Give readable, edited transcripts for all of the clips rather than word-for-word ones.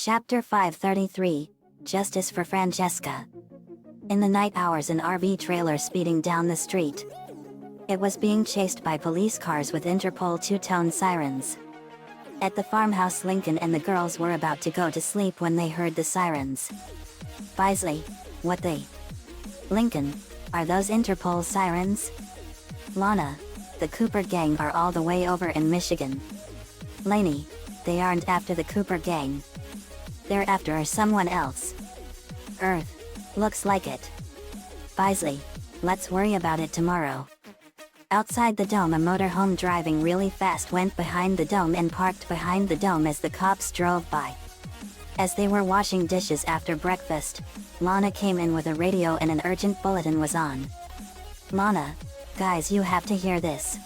Chapter 533, Justice for Francesca. In the night hours, an RV trailer speeding down the street. It was being chased by police cars with Interpol two-tone sirens. At the farmhouse, Lincoln and the girls were about to go to sleep when they heard the sirens. Bisley, what the? Lincoln, are those Interpol sirens? Lana, the Cooper gang are all the way over in Michigan. Lainey, they aren't after the Cooper gang. They're after someone else. Earth, looks like it. Bisley, let's worry about it tomorrow. Outside the dome, a motorhome driving really fast went behind the dome and parked behind the dome as the cops drove by. As they were washing dishes after breakfast, Lana came in with a radio and an urgent bulletin was on. Lana, guys, you have to hear this.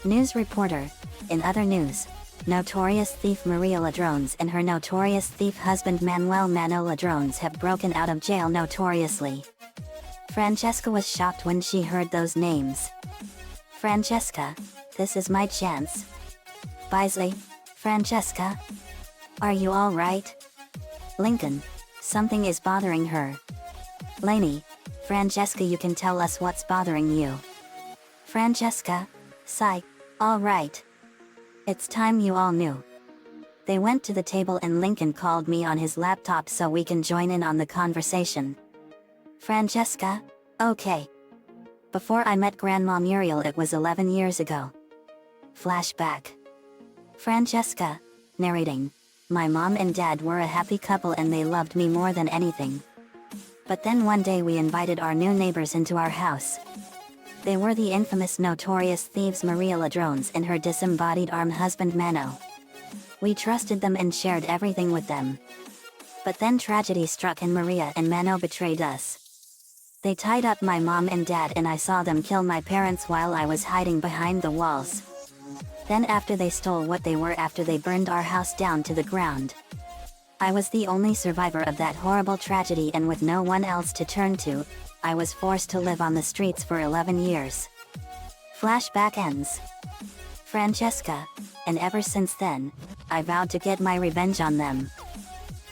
News reporter, in other news, notorious thief Maria Ladrones and her notorious thief husband Manuel Mano Ladrones have broken out of jail notoriously. Francesca was shocked when she heard those names. Francesca, this is my chance. Bisley, Francesca? Are you alright? Lincoln, something is bothering her. Lainey, Francesca, you can tell us what's bothering you. Francesca, sigh, alright. It's time you all knew. They went to the table and Lincoln called me on his laptop so we can join in on the conversation. Francesca, okay. Before I met Grandma Muriel, it was 11 years ago. Flashback. Francesca, narrating. My mom and dad were a happy couple and they loved me more than anything. But then one day we invited our new neighbors into our house. They were the infamous notorious thieves Maria Ladrones and her disembodied arm husband Mano. We trusted them and shared everything with them. But then tragedy struck and Maria and Mano betrayed us. They tied up my mom and dad and I saw them kill my parents while I was hiding behind the walls. Then after they stole what they were after, they burned our house down to the ground. I was the only survivor of that horrible tragedy, and with no one else to turn to, I was forced to live on the streets for 11 years. Flashback ends. Francesca, and ever since then, I vowed to get my revenge on them.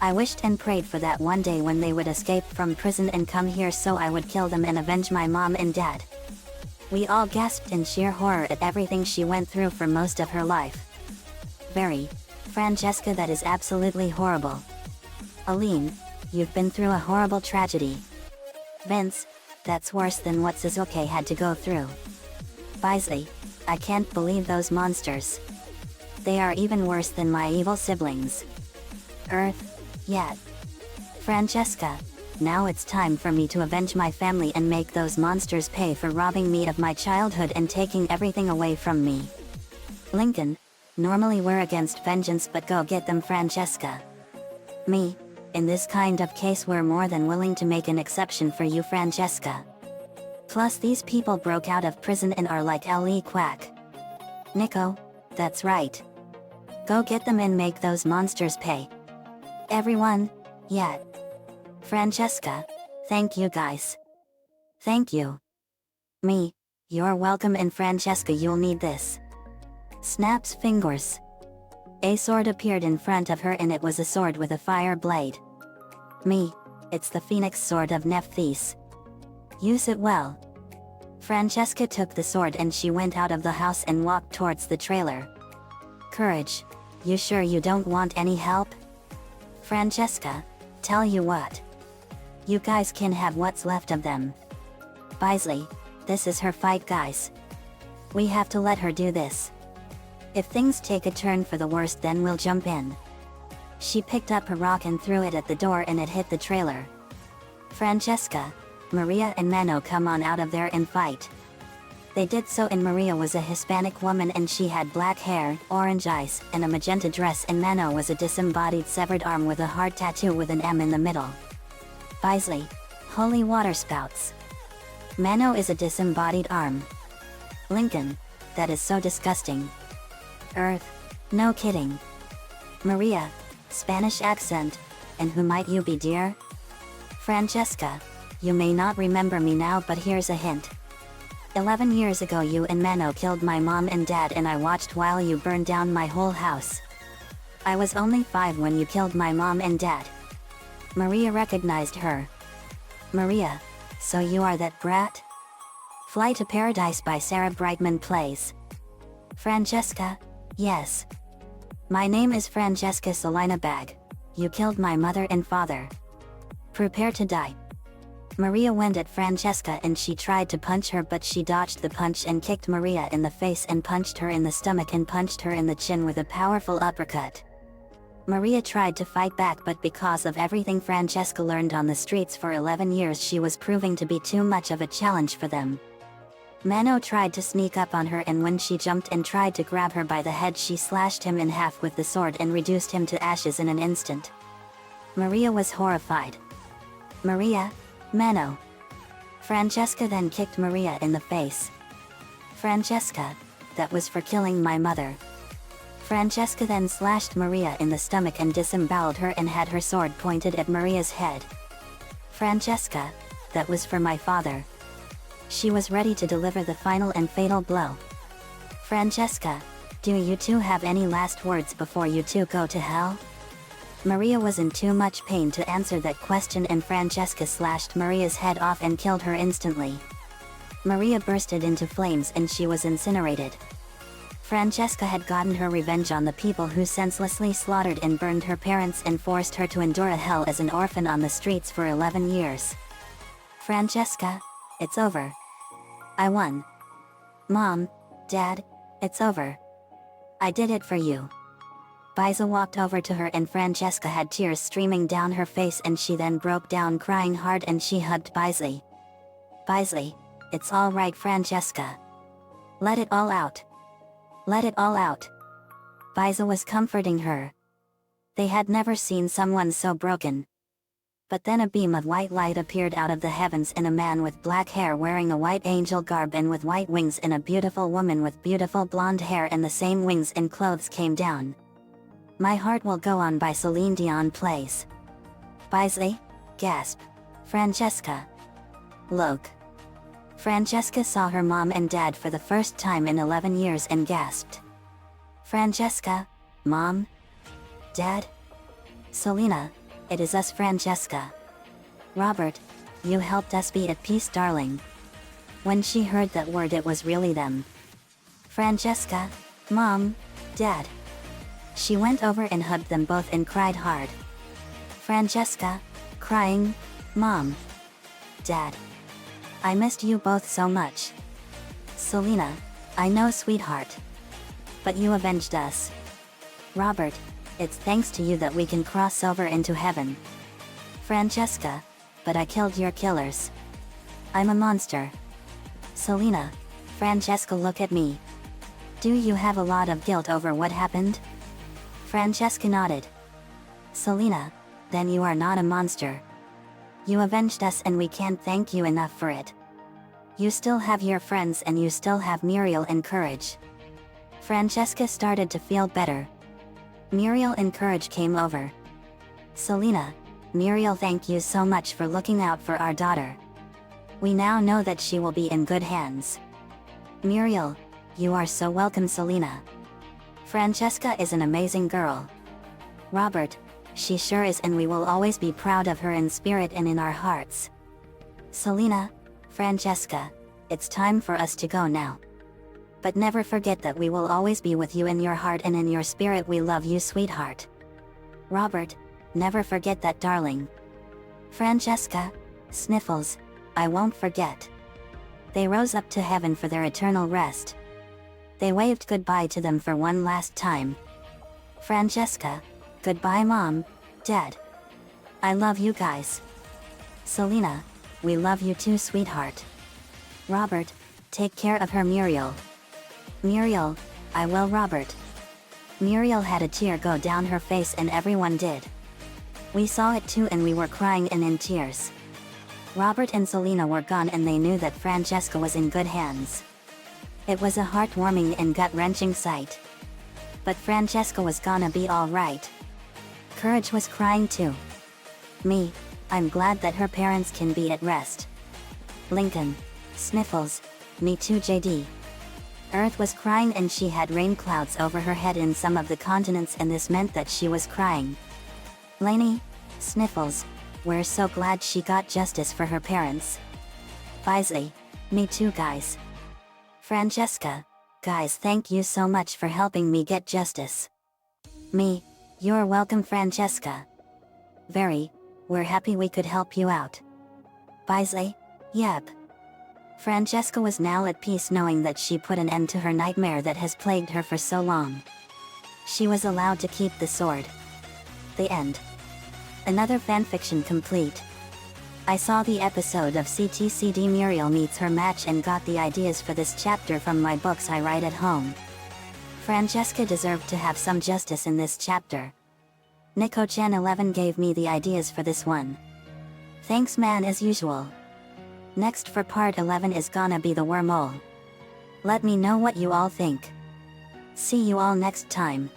I wished and prayed for that one day when they would escape from prison and come here so I would kill them and avenge my mom and dad. We all gasped in sheer horror at everything she went through for most of her life. Very, Francesca, that is absolutely horrible. Aline, you've been through a horrible tragedy. Vince, that's worse than what Suzuki had to go through. Bisley, I can't believe those monsters. They are even worse than my evil siblings. Earth, yeah. Francesca, now it's time for me to avenge my family and make those monsters pay for robbing me of my childhood and taking everything away from me. Lincoln, normally we're against vengeance, but go get them, Francesca. Me, in this kind of case we're more than willing to make an exception for you, Francesca. Plus these people broke out of prison and are like L.E. Quack. Nico, that's right. Go get them and make those monsters pay. Everyone, yeah. Francesca, thank you guys. Thank you. Me, you're welcome, and Francesca, you'll need this. Snaps fingers. A sword appeared in front of her and it was a sword with a fire blade. Me, it's the Phoenix sword of Nephthys. Use it well. Francesca took the sword and she went out of the house and walked towards the trailer. Courage, you sure you don't want any help? Francesca, tell you what. You guys can have what's left of them. Bisley, this is her fight, guys. We have to let her do this. If things take a turn for the worst, then we'll jump in. She picked up a rock and threw it at the door and it hit the trailer. Francesca, Maria and Mano come on out of there and fight. They did so, and Maria was a Hispanic woman and she had black hair, orange eyes, and a magenta dress, and Mano was a disembodied severed arm with a heart tattoo with an M in the middle. Bisley, holy water spouts. Mano is a disembodied arm. Lincoln, that is so disgusting. Earth, no kidding. Maria, Spanish accent, and who might you be, dear? Francesca, you may not remember me now, but here's a hint. 11 years ago you and Mano killed my mom and dad and I watched while you burned down my whole house. I was only 5 when you killed my mom and dad. Maria recognized her. Maria, so you are that brat? Fly to Paradise by Sarah Brightman plays. Francesca, yes. My name is Francesca Salina Bag. You killed my mother and father. Prepare to die. Maria went at Francesca and she tried to punch her, but she dodged the punch and kicked Maria in the face and punched her in the stomach and punched her in the chin with a powerful uppercut. Maria tried to fight back, but because of everything Francesca learned on the streets for 11 years, she was proving to be too much of a challenge for them. Mano tried to sneak up on her, and when she jumped and tried to grab her by the head, she slashed him in half with the sword and reduced him to ashes in an instant. Maria was horrified. Maria, Mano. Francesca then kicked Maria in the face. Francesca, that was for killing my mother. Francesca then slashed Maria in the stomach and disemboweled her and had her sword pointed at Maria's head. Francesca, that was for my father. She was ready to deliver the final and fatal blow. Francesca, do you two have any last words before you two go to hell? Maria was in too much pain to answer that question, and Francesca slashed Maria's head off and killed her instantly. Maria bursted into flames and she was incinerated. Francesca had gotten her revenge on the people who senselessly slaughtered and burned her parents and forced her to endure a hell as an orphan on the streets for 11 years. Francesca, it's over. I won. Mom, Dad, it's over. I did it for you. Biza walked over to her and Francesca had tears streaming down her face, and she then broke down crying hard and she hugged Biza. Biza, it's all right, Francesca. Let it all out. Let it all out. Biza was comforting her. They had never seen someone so broken. But then a beam of white light appeared out of the heavens, and a man with black hair wearing a white angel garb and with white wings, and a beautiful woman with beautiful blonde hair and the same wings and clothes came down. My Heart Will Go On by Celine Dion plays. Biza, gasp. Francesca. Look. Francesca saw her mom and dad for the first time in 11 years and gasped. Francesca, Mom? Dad? Selena, it is us, Francesca. Robert, you helped us be at peace, darling. When she heard that word, it was really them. Francesca, Mom, Dad. She went over and hugged them both and cried hard. Francesca, crying, Mom. Dad. I missed you both so much. Selena, I know, sweetheart. But you avenged us. Robert, it's thanks to you that we can cross over into heaven. Francesca, but I killed your killers. I'm a monster. Selena, Francesca, look at me. Do you have a lot of guilt over what happened? Francesca nodded. Selena, then you are not a monster. You avenged us and we can't thank you enough for it. You still have your friends and you still have Muriel and Courage. Francesca started to feel better. Muriel and Courage came over. Selena, Muriel, thank you so much for looking out for our daughter. We now know that she will be in good hands. Muriel, you are so welcome, Selena. Francesca is an amazing girl. Robert, she sure is, and we will always be proud of her in spirit and in our hearts. Selena, Francesca, it's time for us to go now. But never forget that we will always be with you in your heart and in your spirit. We love you, sweetheart. Robert, never forget that, darling. Francesca, Sniffles, I won't forget. They rose up to heaven for their eternal rest. They waved goodbye to them for one last time. Francesca, goodbye, Mom, Dad. I love you guys. Selena, we love you too, sweetheart. Robert, take care of her, Muriel. Muriel, I will, Robert. Muriel had a tear go down her face and everyone did. We saw it too and we were crying and in tears. Robert and Selena were gone and they knew that Francesca was in good hands. It was a heartwarming and gut-wrenching sight. But Francesca was gonna be alright. Courage was crying too. Me, I'm glad that her parents can be at rest. Lincoln, Sniffles, me too, JD. Earth was crying and she had rain clouds over her head in some of the continents, and this meant that she was crying. Lainey, Sniffles, we're so glad she got justice for her parents. Bisley, me too guys. Francesca, guys, thank you so much for helping me get justice. Me, you're welcome Francesca. We're happy we could help you out. Bisley, yep. Francesca was now at peace knowing that she put an end to her nightmare that has plagued her for so long. She was allowed to keep the sword. The end. Another fanfiction complete. I saw the episode of CTCD Muriel Meets Her Match and got the ideas for this chapter from my books I write at home. Francesca deserved to have some justice in this chapter. Nico-chan 11 gave me the ideas for this one. Thanks man as usual. Next for part 11 is gonna be the wormhole. Let me know what you all think. See you all next time.